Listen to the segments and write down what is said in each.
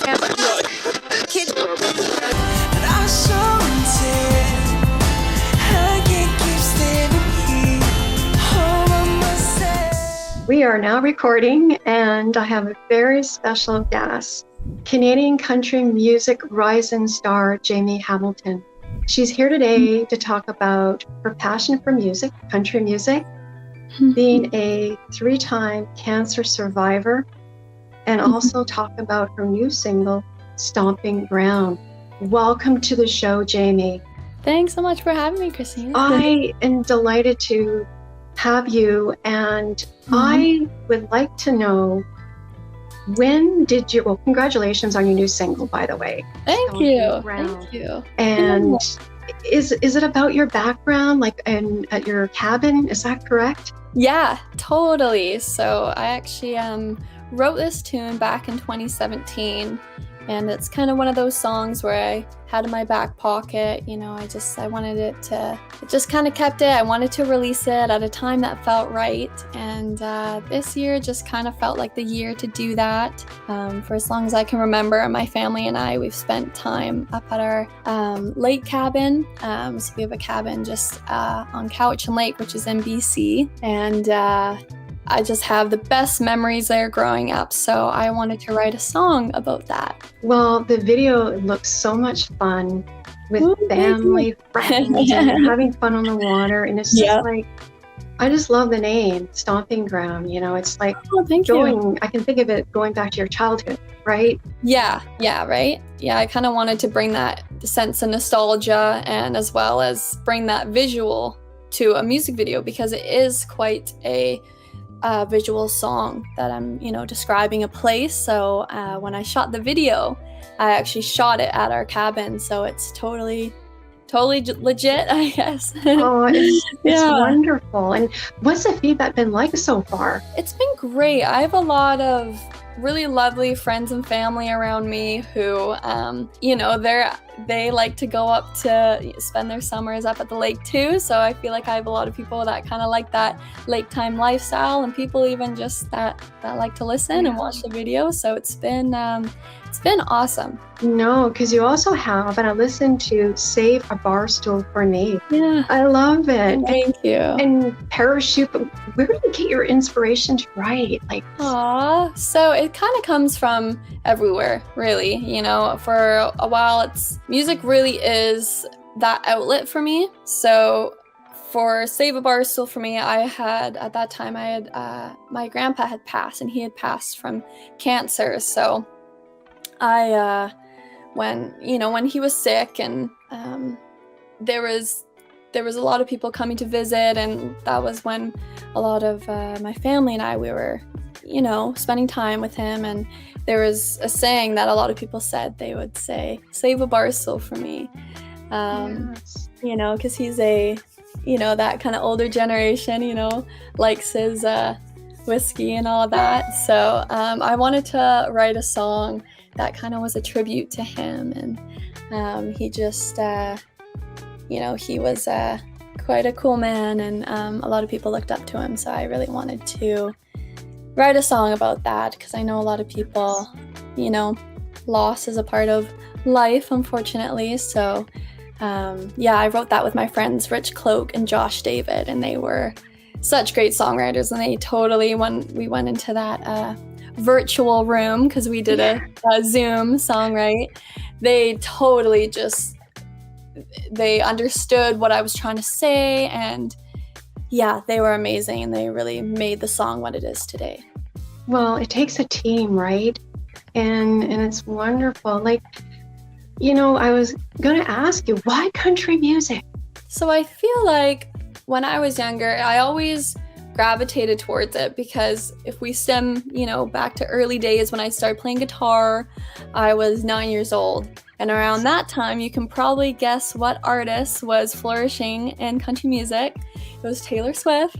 We are now recording, and I have a very special guest, Canadian country music rising star, Jaimey Hamilton. She's here today to talk about her passion for music, country music, being a 3-time cancer survivor, and also talk about her new single, Stompin Ground. Welcome to the show, Jaimey. Thanks so much for having me, Christine. I am delighted to have you, and I would like to know, when did you, well, congratulations on your new single, by the way. Thank you. And is it about your background, like at your cabin? Is that correct? Yeah, totally. So I actually wrote this tune back in 2017, and it's kind of one of those songs where I had in my back pocket, you know, I wanted it just kind of kept it. I wanted to release it at a time that felt right, and this year just kind of felt like the year to do that. For as long as I can remember, my family and I, we've spent time up at our lake cabin. So we have a cabin just on Cowichan Lake, which is in BC, and I just have the best memories there growing up, so I wanted to write a song about that. Well, the video looks so much fun with family, friends, and having fun on the water, and it's just like, I just love the name, Stompin Ground. You know, it's like I can think of it going back to your childhood, right? Yeah, right? Yeah, I kind of wanted to bring that sense of nostalgia, and as well as bring that visual to a music video, because it is quite a visual song that I'm, describing a place. So when I shot the video, I actually shot it at our cabin. So it's totally legit, I guess. Oh, it's wonderful. And what's the feedback been like so far? It's been great. I have a lot of really lovely friends and family around me who, they like to go up to spend their summers up at the lake too. So I feel like I have a lot of people that kind of like that lake time lifestyle, and people even just that like to listen and watch the video. So it's been awesome. No, because you also have, and I listened to Save a Bar Stool for Me. Yeah. I love it. Thank you. And Parachute, but where do you get your inspiration to write? So it kind of comes from everywhere, really. For a while, music really is that outlet for me. So for Save a Bar Stool for Me, at that time, my grandpa had passed, and he had passed from cancer. So when he was sick, and there was a lot of people coming to visit, and that was when a lot of my family and I, we were, spending time with him. And there was a saying that a lot of people said, they would say, "Save a bar stool for me," because he's that kind of older generation, likes his whiskey and all of that. So I wanted to write a song that kind of was a tribute to him. And he just, he was quite a cool man, and a lot of people looked up to him. So I really wanted to write a song about that, because I know a lot of people, loss is a part of life, unfortunately. So I wrote that with my friends Rich Cloak and Josh David, and they were such great songwriters. And they totally, when we went into that virtual room, because we did a Zoom songwrite, they totally they understood what I was trying to say, and they were amazing, and they really made the song what it is today. Well, it takes a team, right? And it's wonderful. I was gonna ask you, why country music? So I feel like when I was younger, I always gravitated towards it, because if we stem, back to early days when I started playing guitar, I was 9 years old. And around that time, you can probably guess what artist was flourishing in country music. It was Taylor Swift.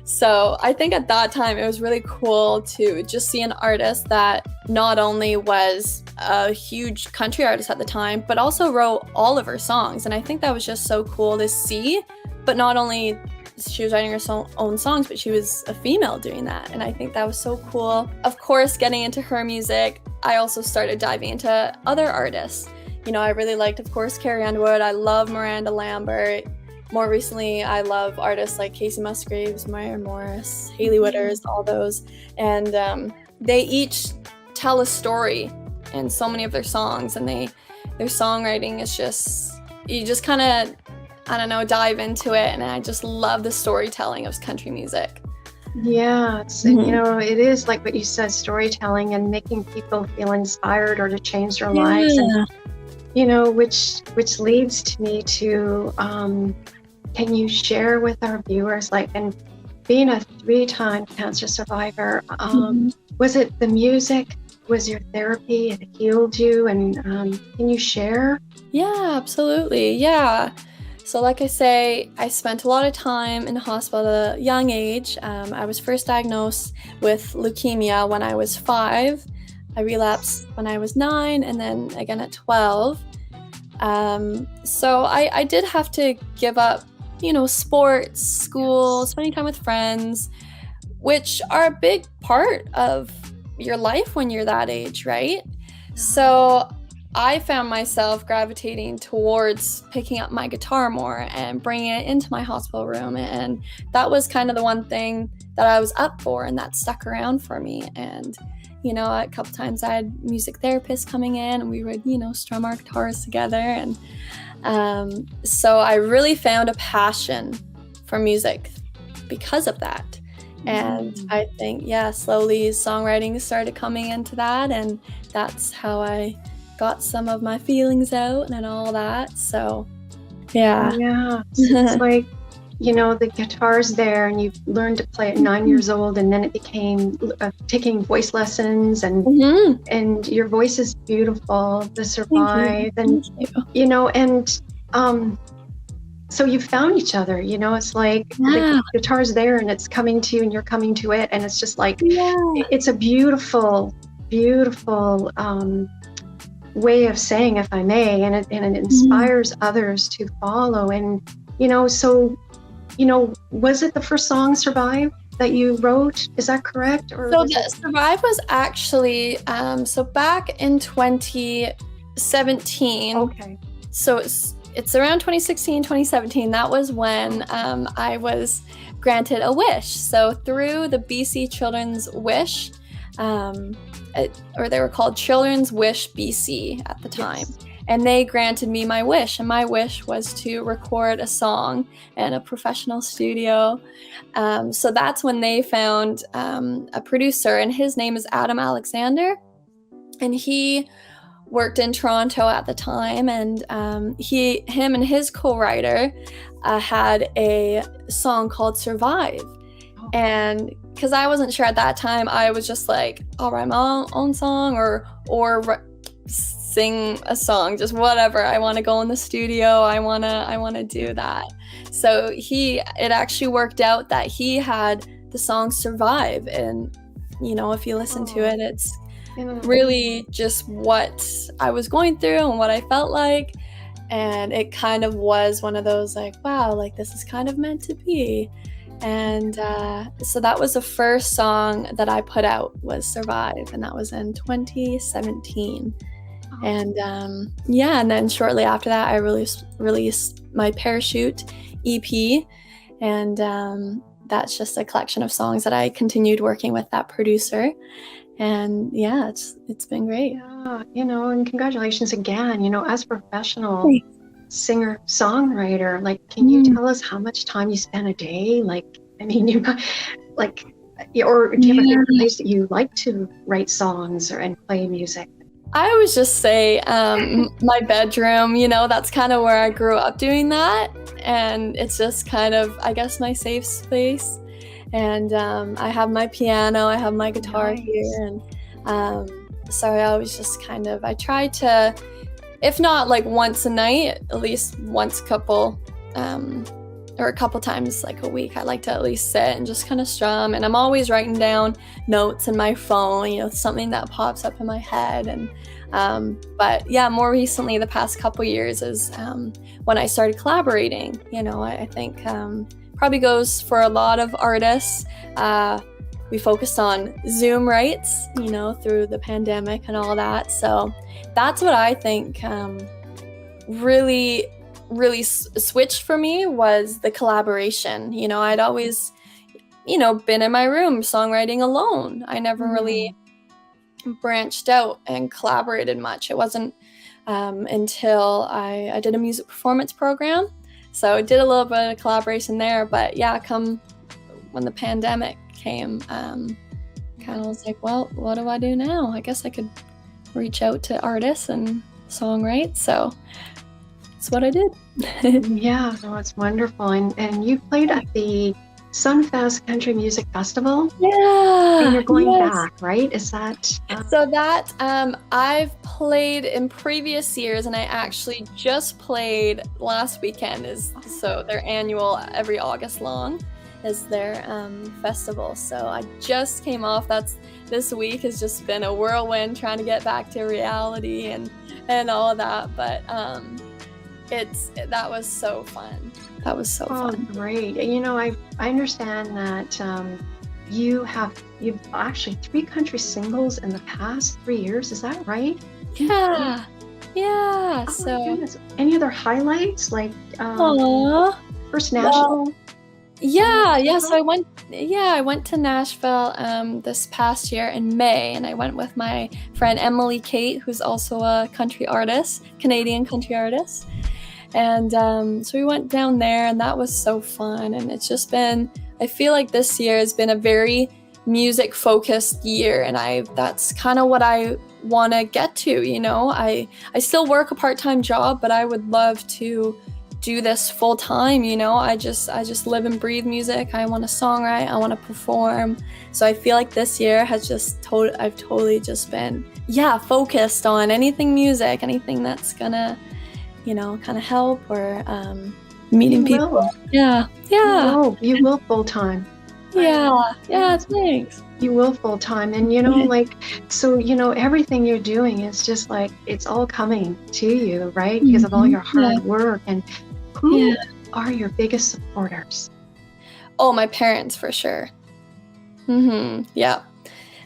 So I think at that time, it was really cool to just see an artist that not only was a huge country artist at the time, but also wrote all of her songs. And I think that was just so cool to see. But not only she was writing her own songs, but she was a female doing that. And I think that was so cool. Of course, getting into her music, I also started diving into other artists. I really liked, of course, Carrie Underwood. I love Miranda Lambert. More recently, I love artists like Casey Musgraves, Maya Morris, Hayley Whitters, all those. And they each tell a story in so many of their songs, and their songwriting is just, you just kind of, I don't know, dive into it. And I just love the storytelling of country music. Yeah, it is like what you said, storytelling and making people feel inspired or to change their lives. And, which leads to me to, can you share with our viewers, and being a 3-time cancer survivor, was it the music? Was your therapy? It healed you? And can you share? Yeah, absolutely. Yeah. So like I say, I spent a lot of time in the hospital at a young age. I was first diagnosed with leukemia when I was 5. I relapsed when I was 9, and then again at 12. So I did have to give up, sports, school, spending time with friends, which are a big part of your life when you're that age, right? So I found myself gravitating towards picking up my guitar more and bringing it into my hospital room. And that was kind of the one thing that I was up for and that stuck around for me. And, a couple times I had music therapists coming in and we would, strum our guitars together. And so I really found a passion for music because of that. And I think, slowly songwriting started coming into that. And that's how I got some of my feelings out and all that. So, yeah. Yeah. It's like, the guitar's there and you learned to play at 9 years old, and then it became taking voice lessons, and and your voice is beautiful to survive. Thank you. And so you found each other, it's like the guitar's there and it's coming to you and you're coming to it. And it's just like, it's a beautiful, beautiful way of saying, if I may, and it inspires others to follow. And, was it the first song, Survive, that you wrote? Is that correct? Or so Survive was actually, so back in 2017. Okay. So it's around 2016, 2017. That was when I was granted a wish. So through the BC Children's Wish, or they were called Children's Wish BC at the time. Yes. And they granted me my wish. And my wish was to record a song in a professional studio. So that's when they found a producer, and his name is Adam Alexander. And he worked in Toronto at the time, and him and his co-writer had a song called Survive. And because I wasn't sure at that time, I was just like, I'll write my own song or sing a song, just whatever. I want to go in the studio. I want to do that. So it actually worked out that he had the song Survive. And, if you listen to it, it's really just what I was going through and what I felt like. And it kind of was one of those like, wow, like this is kind of meant to be. And so that was the first song that I put out, was Survive, and that was in 2017. And and then shortly after that I released my Parachute EP, and that's just a collection of songs that I continued working with that producer. And it's been great. Yeah, and congratulations again, as a professional singer songwriter, can you tell us how much time you spend a day? Or do you have a favorite place that you like to write songs and play music? I always just say my bedroom, that's kind of where I grew up doing that. And it's just kind of, I guess, my safe space. And I have my piano, I have my guitar here. And so I always just I try to, if not once a night, at least once a couple times a week, I like to at least sit and just kind of strum. And I'm always writing down notes in my phone, something that pops up in my head. And but more recently, the past couple years is when I started collaborating. I think probably goes for a lot of artists. we focused on Zoom rights, through the pandemic and all that. So that's what I think really switched for me, was the collaboration. I'd always, been in my room songwriting alone. I never really branched out and collaborated much. It wasn't until I did a music performance program. So I did a little bit of collaboration there. But yeah, come when the pandemic came, kind of was like, well, what do I do now? I guess I could reach out to artists and songwrite. So that's what I did. Yeah, no, it's wonderful. And you played at the Sunfest Country Music Festival. Yeah. And you're going back, right? Is that? So that I've played in previous years, and I actually just played last weekend. So their annual, every August long, is their festival. So I just came off. This week has just been a whirlwind trying to get back to reality and all of that. But that was so fun. That was so fun. Great. I understand that you've actually 3 country singles in the past 3 years. Is that right? Yeah. Yeah. Oh, so my goodness. Any other highlights, like first national? Well, yeah. So I went to Nashville this past year in May, and I went with my friend Emily Kate, who's also a country artist, Canadian country artist. And so we went down there, and that was so fun. And it's just been, I feel like this year has been a very music focused year, and that's kind of what I want to get to. I still work a part-time job, but I would love to do this full time. I just live and breathe music. I want to songwrite, I want to perform. So I feel like this year has I've totally just been focused on anything music, anything that's gonna kind of help, or meeting people. Will. Yeah. You will full time. Yeah, thanks. You will full time. And everything you're doing is just like, it's all coming to you, right? Because of all your hard work. And who are your biggest supporters? Oh, my parents, for sure. Yeah.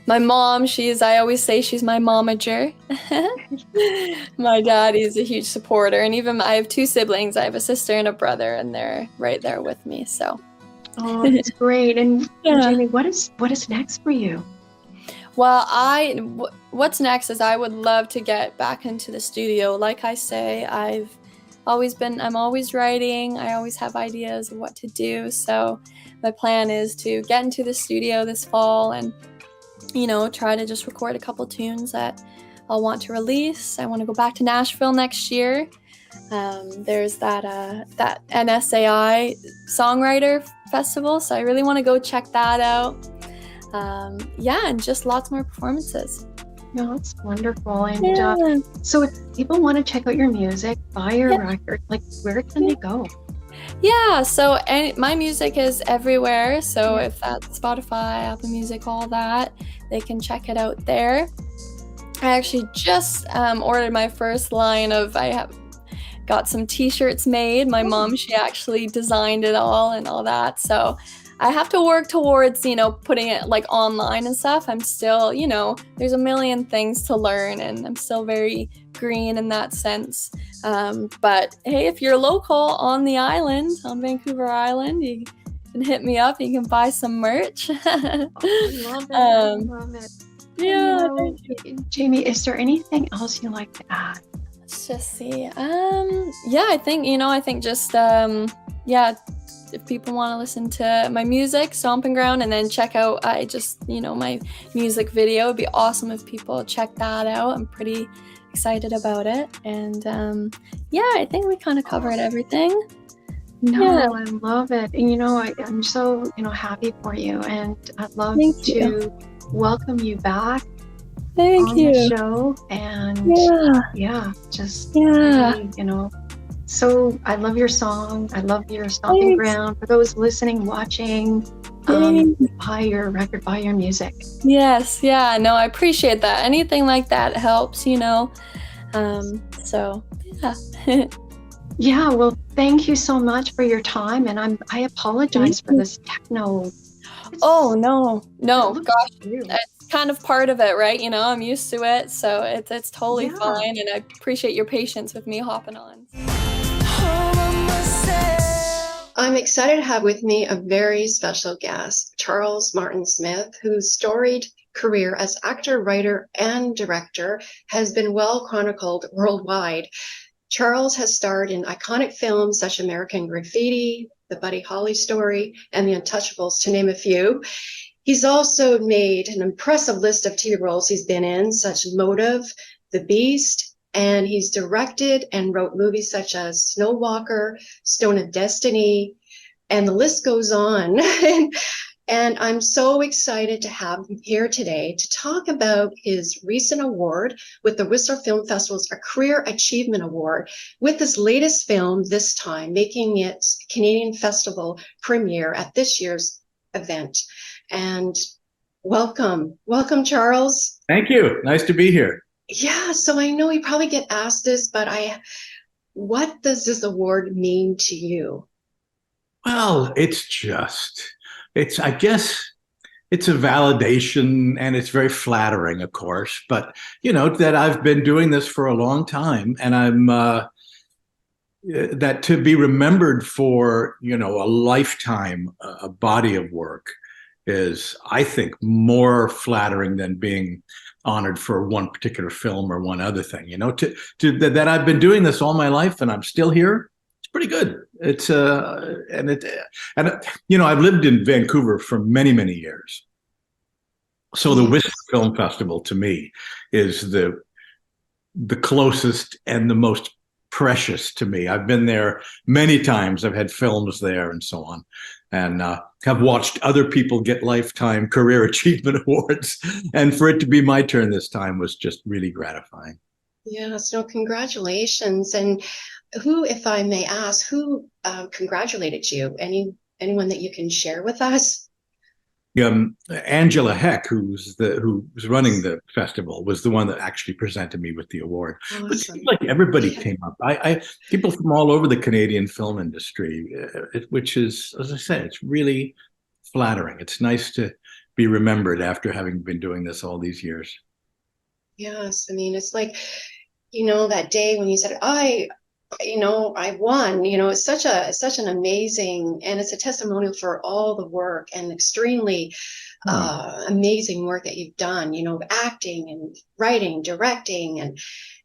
My mom, I always say she's my momager. My dad is a huge supporter. And even I have 2 siblings. I have a sister and a brother, and they're right there with me. So. Oh, that's great. And Jaimey, what is next for you? Well, what's next is I would love to get back into the studio. Like I say, I'm always writing. I always have ideas of what to do. So my plan is to get into the studio this fall and try to just record a couple tunes that I'll want to release. I want to go back to Nashville next year. There's that NSAI Songwriter Festival, so I really want to go check that out. And just lots more performances. No, it's wonderful. And so if people want to check out your music, buy your record, like, where can they go? Yeah, so my music is everywhere. So if that's Spotify, Apple Music, all that, they can check it out there. I actually just ordered my first line I have got some t-shirts made. My mom, she actually designed it all and all that. So I have to work towards, putting it like online and stuff. I'm still, there's a million things to learn, and I'm still very green in that sense. But hey, if you're local on the island, on Vancouver Island, you can hit me up. You can buy some merch. I love it. Yeah. Jaimey, is there anything else you'd like to add? Let's just see. I think just if people want to listen to my music, Stompin Ground, and then check out my music video, it'd be awesome if people check that out. I'm pretty excited about it. And I think we kind of covered everything. No, I love it. And I'm so happy for you, and I'd love to welcome you back. Thank you. The show. And so I love your song. I love your Stompin Ground. For those listening, watching, buy your record, buy your music. Yes, no, I appreciate that. Anything like that helps, Well, thank you so much for your time. And I apologize for this techno. Oh, no, no, Look gosh, at you. it's kind of part of it, right? You know, I'm used to it, so it's totally Yeah. fine, and I appreciate your patience with me hopping on. I'm excited to have with me a very special guest, Charles Martin Smith, whose storied career as actor, writer, and director has been well chronicled worldwide. Charles has starred in iconic films such as American Graffiti, The Buddy Holly Story, and The Untouchables, to name a few. He's also made an impressive list of TV roles he's been in, such as Motive, The Beast, and he's directed and wrote movies such as Snow Walker, Stone of Destiny, and the list goes on. And I'm so excited to have him here today to talk about his recent award with the Whistler Film Festival's Career Achievement Award, with his latest film this time, making its Canadian Festival premiere at this year's event. And welcome, Charles. Thank you. Nice to be here. Yeah, so I know you probably get asked this, but what does this award mean to you? Well, I guess it's a validation and it's very flattering, of course, but that I've been doing this for a long time and that to be remembered for, a lifetime, a body of work is, I think, more flattering than being honored for one particular film or one other thing, that I've been doing this all my life and I'm still here. It's pretty good. It's I've lived in Vancouver for many, many years. So the Whistler Film Festival to me is the closest and the most precious to me. I've been there many times. I've had films there and so on, and have watched other people get lifetime career achievement awards. And for it to be my turn this time was just really gratifying. Yeah, so congratulations. And who, if I may ask, who congratulated you? Anyone that you can share with us? Angela Heck, who's running the festival, was the one that actually presented me with the award. Awesome. But it seems like everybody came up. People from all over the Canadian film industry, which is, as I say, it's really flattering. It's nice to be remembered after having been doing this all these years. Yes, I mean, it's like, that day when you said, I won, it's such an amazing, and it's a testimonial for all the work and extremely amazing work that you've done, acting and writing, directing.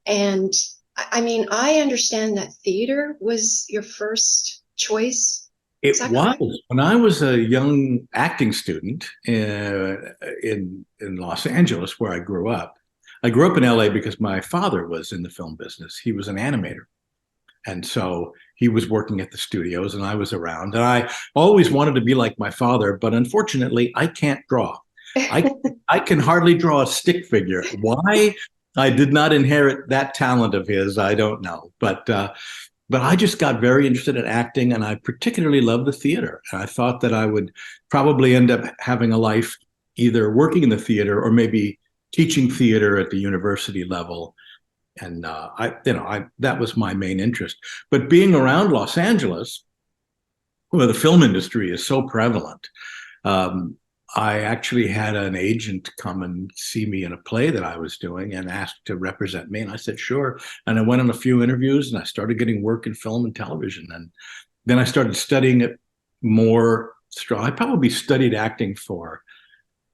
And I mean, I understand that theater was your first choice. It was. When I was a young acting student in Los Angeles, where I grew up. I grew up in LA because my father was in the film business. He was an animator. And so he was working at the studios and I was around. And I always wanted to be like my father, but unfortunately, I can't draw. I can hardly draw a stick figure. Why I did not inherit that talent of his, I don't know. But I just got very interested in acting, and I particularly loved the theater. And I thought that I would probably end up having a life either working in the theater or maybe teaching theater at the university level. And that was my main interest. But being around Los Angeles, where the film industry is so prevalent, I actually had an agent come and see me in a play that I was doing and asked to represent me. And I said, sure. And I went on a few interviews and I started getting work in film and television. And then I started studying it more. I probably studied acting for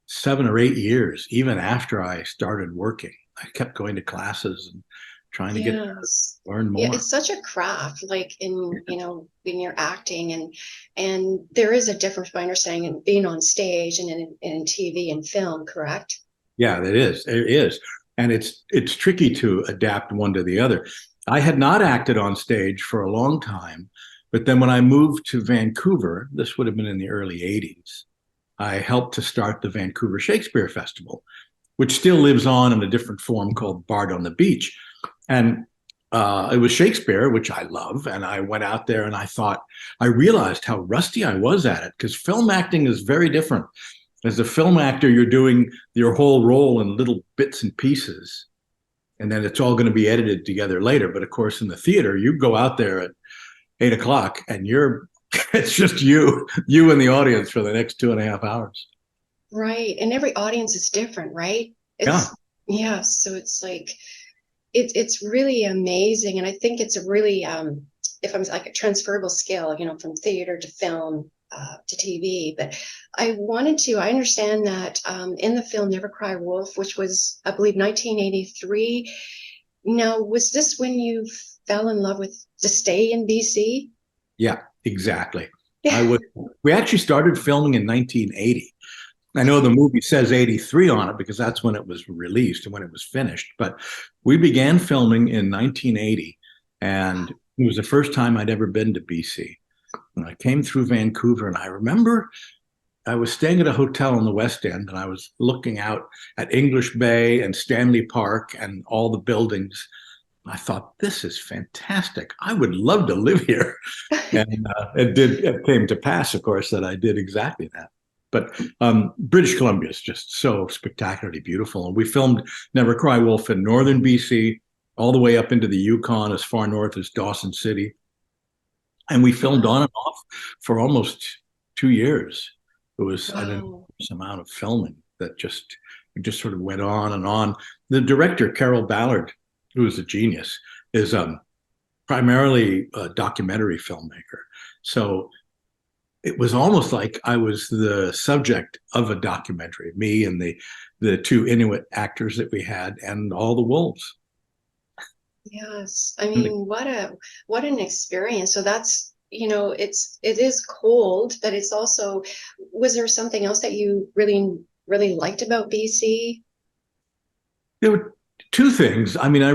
7 or 8 years, even after I started working. I kept going to classes and trying to learn more. Yeah, it's such a craft, like in you're acting, and there is a difference, by understanding, in being on stage and in TV and film, correct? Yeah, it is, and it's tricky to adapt one to the other. I had not acted on stage for a long time, but then when I moved to Vancouver, this would have been in the early '80s, I helped to start the Vancouver Shakespeare Festival, which still lives on in a different form called Bard on the Beach. And it was Shakespeare, which I love. And I went out there and I realized how rusty I was at it, because film acting is very different. As a film actor, you're doing your whole role in little bits and pieces, and then it's all going to be edited together later. But of course, in the theater, you go out there at 8 o'clock and it's just you and the audience for the next 2.5 hours. Right. And every audience is different, right? Yeah. It's yeah, so it's like it's really amazing. And I think it's a really if I'm like a transferable skill, you know, from theater to film to TV. But I understand that in the film Never Cry Wolf, which was, I believe, 1983. Now, was this when you fell in love with to stay in BC? Yeah, exactly. I Yeah. was, we actually started filming in 1980. I know the movie says 83 on it because that's when it was released and when it was finished, but we began filming in 1980, and it was the first time I'd ever been to BC. And I came through Vancouver, and I remember I was staying at a hotel in the West End, and I was looking out at English Bay and Stanley Park and all the buildings. I thought, this is fantastic. I would love to live here. And it came to pass, of course, that I did exactly that. But British Columbia is just so spectacularly beautiful. And we filmed Never Cry Wolf in northern BC, all the way up into the Yukon, as far north as Dawson City. And we filmed on and off for almost 2 years. It was an Wow. enormous amount of filming that just sort of went on and on. The director, Carol Ballard, who is a genius, is primarily a documentary filmmaker. So it was almost like I was the subject of a documentary, me and the two Inuit actors that we had and all the wolves. Yes. I mean, what an experience. So that's, you know, it is cold, but it's also, was there something else that you really liked about BC? There were two things. I mean, I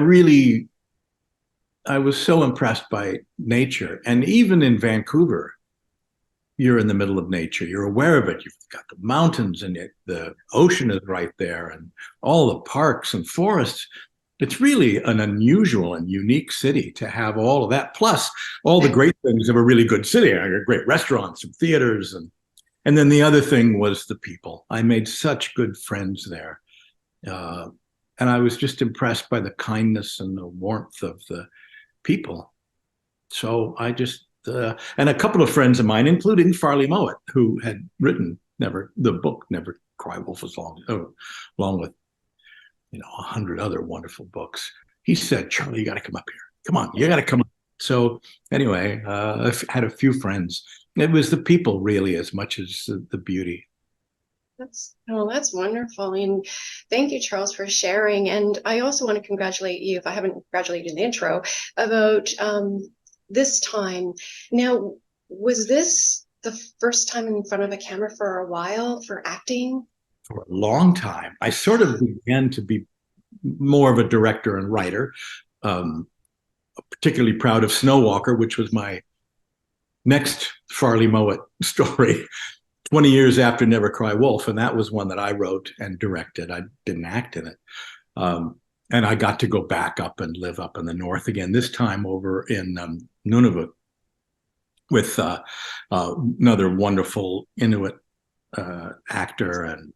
was so impressed by nature. And even in Vancouver, you're in the middle of nature. You're aware of it. You've got the mountains, and the ocean is right there, and all the parks and forests. It's really an unusual and unique city to have all of that, plus all the great things of a really good city. Great restaurants and theaters, and then the other thing was the people. I made such good friends there, and I was just impressed by the kindness and the warmth of the people. So I just and a couple of friends of mine, including Farley Mowat, who had written the book Never Cry Wolf, along with 100 other wonderful books. He said, "Charlie, you got to come up here. Come on, you got to come up." So anyway, I've had a few friends. It was the people really as much as the beauty. That's wonderful. And thank you, Charles, for sharing. And I also want to congratulate you, if I haven't congratulated in the intro, about this time. Now, was this the first time in front of a camera for a while for acting? For a long time, I sort of began to be more of a director and writer. Particularly proud of Snow Walker, which was my next Farley Mowat story, 20 years after Never Cry Wolf. And that was one that I wrote and directed. I didn't act in it. And I got to go back up and live up in the north again, this time over in Nunavut with another wonderful Inuit actor and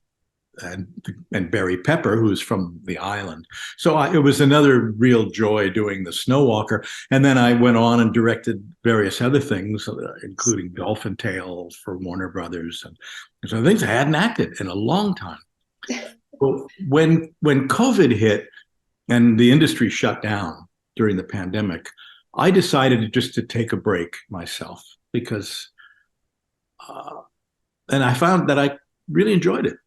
Barry Pepper, who's from the island. So it was another real joy doing the Snow Walker. And then I went on and directed various other things, including Dolphin Tale for Warner Brothers, and so things I hadn't acted in a long time. Well, when COVID hit and the industry shut down during the pandemic, I decided just to take a break myself because, and I found that I really enjoyed it.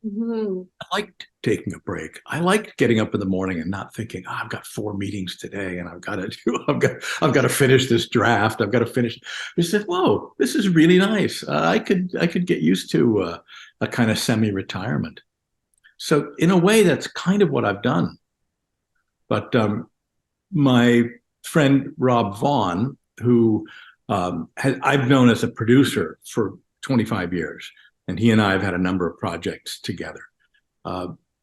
Mm-hmm. I liked taking a break. I liked getting up in the morning and not thinking, oh, I've got 4 meetings today and I've got to finish this draft. I've got to finish. I said, whoa, this is really nice. I could get used to a kind of semi-retirement. So in a way, that's kind of what I've done. But my friend Rob Vaughn, who I've known as a producer for 25 years, and he and I have had a number of projects together.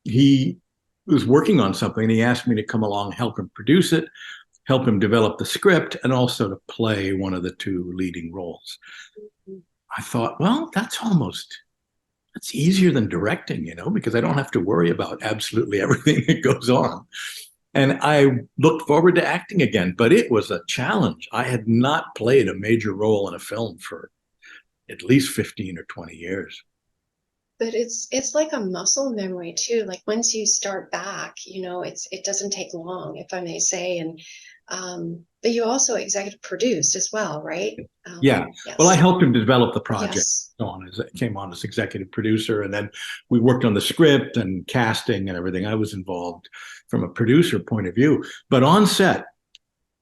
He was working on something, and he asked me to come along, help him produce it, help him develop the script, and also to play one of the 2 leading roles. I thought, well, that's easier than directing, because I don't have to worry about absolutely everything that goes on. And I looked forward to acting again, but it was a challenge. I had not played a major role in a film for at least 15 or 20 years. But it's like a muscle memory too. Like once you start back, it doesn't take long, if I may say. And but you also executive produced as well, right? Yeah. Yes. Well, I helped him develop the project. Yes. Came on as executive producer, and then we worked on the script and casting and everything. I was involved from a producer point of view, but on set,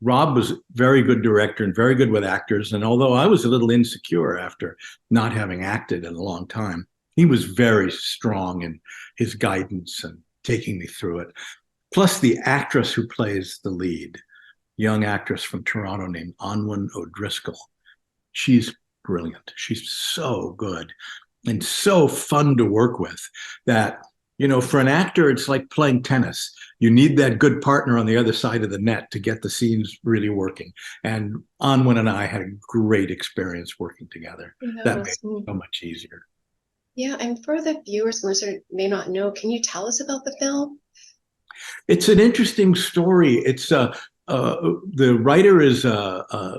Rob was a very good director and very good with actors. And although I was a little insecure after not having acted in a long time, he was very strong in his guidance and taking me through it. Plus, the actress who plays the lead, young actress from Toronto named Anwen O'Driscoll. She's brilliant. She's so good and so fun to work with that, for an actor, it's like playing tennis. You need that good partner on the other side of the net to get the scenes really working. And Anwen and I had a great experience working together. That made it so much easier. Yeah, and for the viewers and listeners who may not know, can you tell us about the film? It's an interesting story. It's the writer is a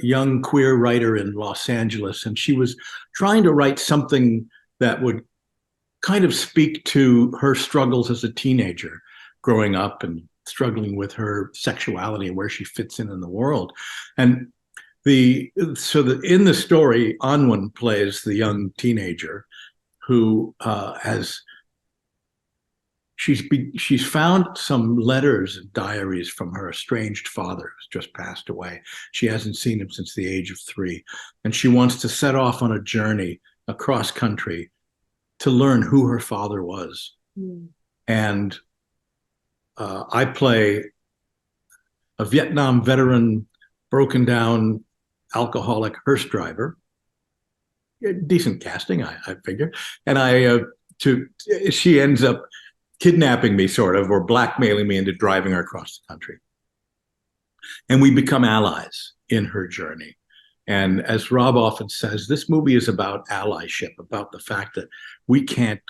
young queer writer in Los Angeles, and she was trying to write something that would kind of speak to her struggles as a teenager, growing up and struggling with her sexuality and where she fits in the world. And in the story, Anwen plays the young teenager who she's found some letters and diaries from her estranged father who's just passed away. She hasn't seen him since the age of 3, and she wants to set off on a journey across country to learn who her father was. And I play a Vietnam veteran, broken down alcoholic hearse driver. Decent casting, I figure. And she ends up kidnapping me, sort of, or blackmailing me into driving her across the country. And we become allies in her journey. And as Rob often says, this movie is about allyship, about the fact that we can't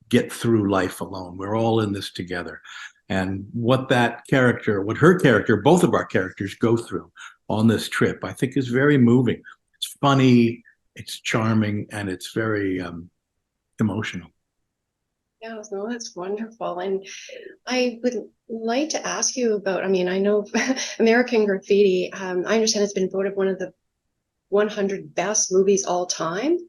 get through life alone. We're all in this together. And what her character, both of our characters go through on this trip, I think is very moving. It's funny, it's charming, and it's very emotional. Yeah, no, that's wonderful. And I would like to ask you about, I know American Graffiti, I understand it's been voted one of the 100 best movies all time.